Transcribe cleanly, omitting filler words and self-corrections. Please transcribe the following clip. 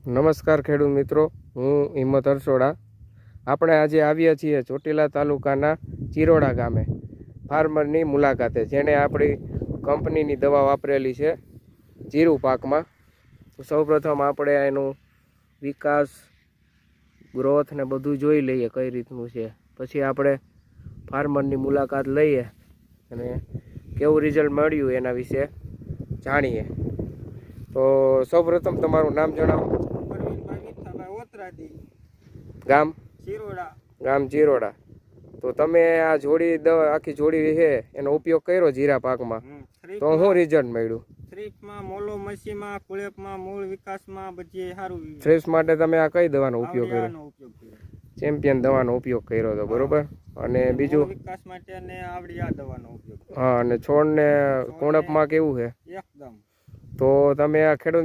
નમસ્કાર ખેડૂત મિત્રો, હું હિંમત હરસોડા. આપણે આજે આવ્યા છીએ ચોટીલા તાલુકાના ચિરોડા ગામે ફાર્મરની મુલાકાતે, જેણે આપણી કંપનીની દવા વાપરેલી છે જીરું પાકમાં. તો સૌપ્રથમ આપણે એનું વિકાસ, ગ્રોથ ને બધું જોઈ લઈએ કઈ રીતનું છે, પછી આપણે ફાર્મરની મુલાકાત લઈએ અને કેવું રિઝલ્ટ મળ્યું એના વિશે જાણીએ. તો સૌપ્રથમ તમારું નામ જણાવો. ગામ ચિરોડા. તો તમે આ જોડી દવા, આખી જોડી છે એનો ઉપયોગ કર્યો જીરા પાકમાં, તો શું રિઝલ્ટ મળ્યું? થ્રીપમાં, મોલો મસીમાં, કુળેપમાં, મૂળ વિકાસમાં બધી સારું. થ્રીપ્સ માટે તમે આ કઈ દવાનો ઉપયોગ કર્યો? ચેમ્પિયન દવાનો ઉપયોગ કર્યો હતો, બરોબર. અને બીજું વિકાસ માટે અને આવડી આ દવાનો ઉપયોગ. હા, અને છોડને કોણપમાં કેવું છે? એકદમ. તો તમે આ ખેડૂત